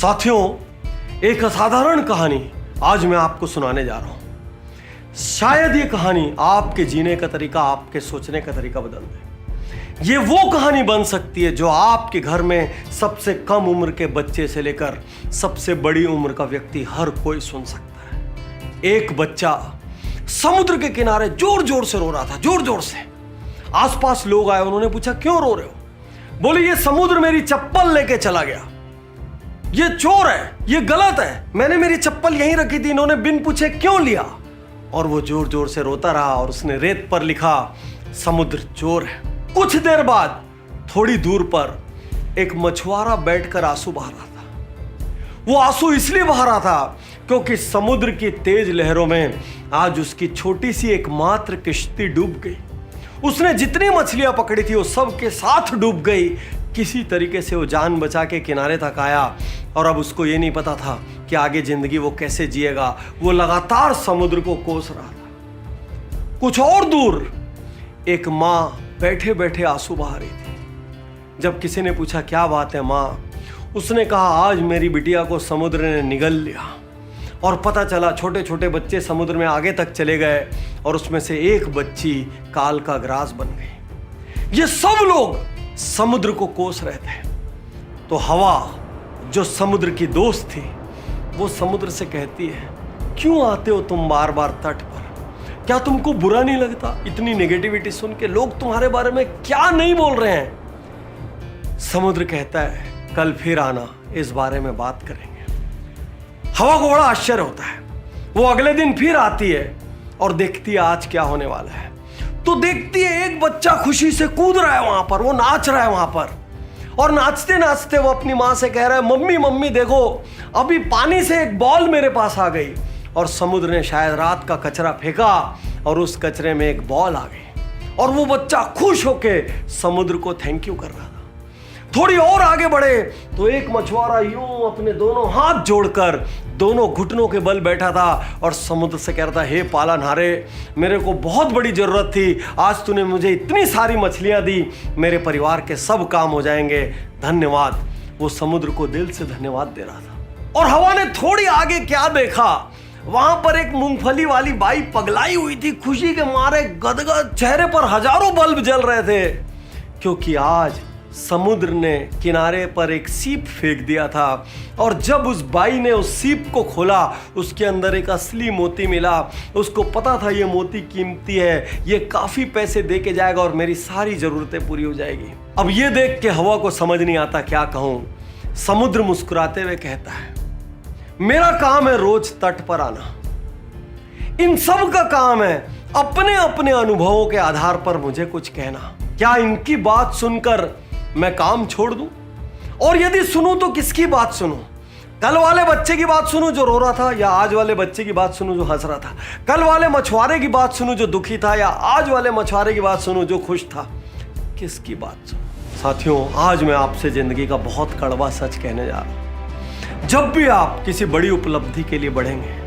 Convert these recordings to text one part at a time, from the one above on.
साथियों, एक असाधारण कहानी आज मैं आपको सुनाने जा रहा हूं। शायद ये कहानी आपके जीने का तरीका, आपके सोचने का तरीका बदल दे। ये वो कहानी बन सकती है जो आपके घर में सबसे कम उम्र के बच्चे से लेकर सबसे बड़ी उम्र का व्यक्ति हर कोई सुन सकता है। एक बच्चा समुद्र के किनारे जोर जोर से रो रहा था, जोर जोर से। आसपास लोग आए, उन्होंने पूछा क्यों रो रहे हो? बोले ये समुद्र मेरी चप्पल लेके चला गया, ये चोर है, ये गलत है, मैंने मेरी चप्पल यहीं रखी थी, इन्होंने बिन पूछे क्यों लिया? और वो जोर जोर से रोता रहा और उसने रेत पर लिखा समुद्र चोर है। कुछ देर बाद थोड़ी दूर पर एक मछुआरा बैठकर आंसू बहा रहा था। वो आंसू इसलिए बहा रहा था क्योंकि समुद्र की तेज लहरों में आज उसकी छोटी सी एकमात्र किश्ती डूब गई। उसने जितनी मछलियां पकड़ी थी वो सब के साथ डूब गई। किसी तरीके से वो जान बचा के किनारे तक आया और अब उसको ये नहीं पता था कि आगे जिंदगी वो कैसे जिएगा। वो लगातार समुद्र को कोस रहा था। कुछ और दूर एक माँ बैठे बैठे आंसू बहा रही थी। जब किसी ने पूछा क्या बात है माँ, उसने कहा आज मेरी बिटिया को समुद्र ने निगल लिया और पता चला छोटे छोटे बच्चे समुद्र में आगे तक चले गए और उसमें से एक बच्ची काल का ग्रास बन गई। ये सब लोग समुद्र को कोस रहे थे। तो हवा जो समुद्र की दोस्त थी वो समुद्र से कहती है क्यों आते हो तुम बार बार तट पर? क्या तुमको बुरा नहीं लगता इतनी नेगेटिविटी सुन के? लोग तुम्हारे बारे में क्या नहीं बोल रहे हैं? समुद्र कहता है कल फिर आना, इस बारे में बात करेंगे। हवा को बड़ा आश्चर्य होता है। वो अगले दिन फिर आती है और देखती है आज क्या होने वाला है। तो देखती है एक बच्चा खुशी से कूद रहा है वहां पर, वो नाच रहा है वहां पर और नाचते नाचते वो अपनी मां से कह रहा है मम्मी मम्मी देखो अभी पानी से एक बॉल मेरे पास आ गई। और समुद्र ने शायद रात का कचरा फेंका और उस कचरे में एक बॉल आ गई और वो बच्चा खुश होके समुद्र को थैंक यू कर रहा था। थोड़ी और आगे बढ़े तो एक मछुआरा यूं अपने दोनों हाथ जोड़कर दोनों घुटनों के बल बैठा था और समुद्र से कह रहा था हे पालनहारे, मेरे को बहुत बड़ी जरूरत थी, आज तूने मुझे इतनी सारी मछलियां दी, मेरे परिवार के सब काम हो जाएंगे, धन्यवाद। वो समुद्र को दिल से धन्यवाद दे रहा था। और हवा ने थोड़ी आगे क्या देखा, वहां पर एक मूंगफली वाली बाई पगलाई हुई थी, खुशी के मारे गदगद चेहरे पर हजारों बल्ब जल रहे थे क्योंकि आज समुद्र ने किनारे पर एक सीप फेंक दिया था। और जब उस बाई ने उस सीप को खोला उसके अंदर एक असली मोती मिला। उसको पता था ये मोती कीमती है, ये काफी पैसे दे के जाएगा और मेरी सारी जरूरतें पूरी हो जाएगी। अब ये देख के हवा को समझ नहीं आता क्या कहूं। समुद्र मुस्कुराते हुए कहता है मेरा काम है रोज तट पर आना, इन सब का काम है अपने अपने अनुभवों के आधार पर मुझे कुछ कहना। क्या इनकी बात सुनकर मैं काम छोड़ दूं? और यदि सुनूं तो किसकी बात सुनूं? कल वाले बच्चे की बात सुनूं जो रो रहा था या आज वाले बच्चे की बात सुनूं जो हंस रहा था? कल वाले मछुआरे की बात सुनूं जो दुखी था या आज वाले मछुआरे की बात सुनूं जो खुश था? किसकी बात सुनूं? साथियों, आज मैं आपसे जिंदगी का बहुत कड़वा सच कहने जा रहा हूं। जब भी आप किसी बड़ी उपलब्धि के लिए बढ़ेंगे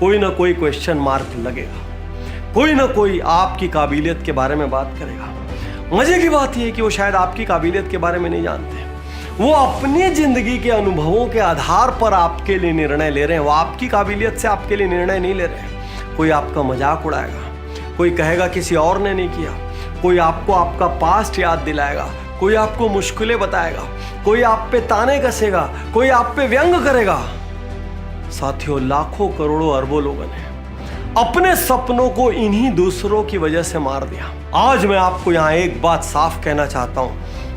कोई ना कोई क्वेश्चन मार्क लगेगा, कोई ना कोई आपकी काबिलियत के बारे में बात करेगा। मजे की बात यह है कि वो शायद आपकी काबिलियत के बारे में नहीं जानते, वो अपनी जिंदगी के अनुभवों के आधार पर आपके लिए निर्णय ले रहे हैं। वो आपकी काबिलियत से आपके लिए निर्णय नहीं ले रहे। कोई आपका मजाक उड़ाएगा, कोई कहेगा किसी और ने नहीं किया, कोई आपको आपका पास्ट याद दिलाएगा, कोई आपको मुश्किलें बताएगा, कोई आप पे ताने कसेगा, कोई आप पे व्यंग करेगा। साथियों, लाखों करोड़ों अरबों लोगों ने अपने सपनों को इन्हीं दूसरों की वजह से मार दिया। आज मैं आपको यहां एक बात साफ कहना चाहता हूं,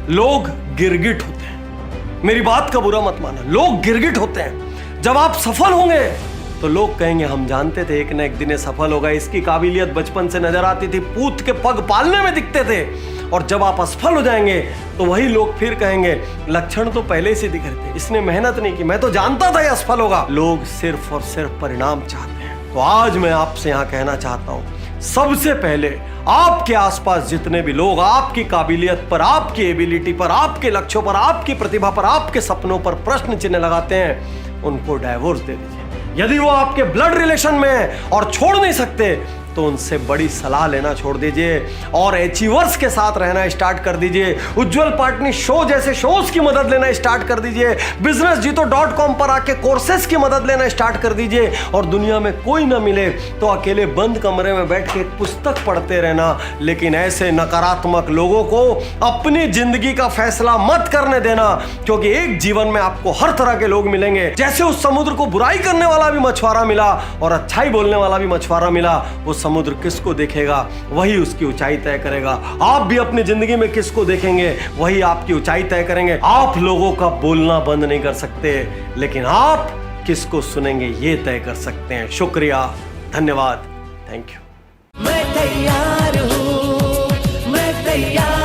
लोग गिरगिट होते हैं। मेरी बात का बुरा मत माना, लोग गिरगिट होते हैं। जब आप सफल होंगे तो लोग कहेंगे हम जानते थे एक न एक दिन ये सफल होगा, इसकी काबिलियत बचपन से नजर आती थी, पूत के पग पालने में दिखते थे। और जब आप असफल हो जाएंगे तो वही लोग फिर कहेंगे लक्षण तो पहले से दिख रहे थे, इसने मेहनत नहीं की, मैं तो जानता था ये असफल होगा। लोग सिर्फ और सिर्फ परिणाम चाहते हैं। तो आज मैं आपसे यहां कहना चाहता हूं, सबसे पहले आपके आसपास जितने भी लोग आपकी काबिलियत पर, आपकी एबिलिटी पर, आपके लक्ष्यों पर, आपकी प्रतिभा पर, आपके सपनों पर प्रश्न चिन्ह लगाते हैं, उनको डाइवोर्स दे दीजिए। यदि वो आपके ब्लड रिलेशन में है और छोड़ नहीं सकते तो उनसे बड़ी सलाह लेना छोड़ दीजिए और अचीवर्स के साथ रहना स्टार्ट कर दीजिए। उज्जवल पाटनी शो जैसे शोज की मदद लेना स्टार्ट कर दीजिए। businessjito.com पर आके कोर्सेज की मदद लेना स्टार्ट कर दीजिए। और दुनिया में कोई ना मिले तो अकेले बंद कमरे में बैठ के एक पुस्तक पढ़ते रहना। लेकिन ऐसे नकारात्मक लोगों को अपनी जिंदगी का फैसला मत करने देना, क्योंकि एक जीवन में आपको हर तरह के लोग मिलेंगे। जैसे उस समुद्र को बुराई करने वाला भी मछुआरा मिला और अच्छाई बोलने वाला भी मछुआरा मिला। वो समुद्र किसको देखेगा वही उसकी ऊंचाई तय करेगा। आप भी अपनी जिंदगी में किसको देखेंगे वही आपकी ऊंचाई तय करेंगे। आप लोगों का बोलना बंद नहीं कर सकते, लेकिन आप किसको सुनेंगे ये तय कर सकते हैं। शुक्रिया, धन्यवाद, थैंक यू। मैं तैयार हूँ, मैं तैयार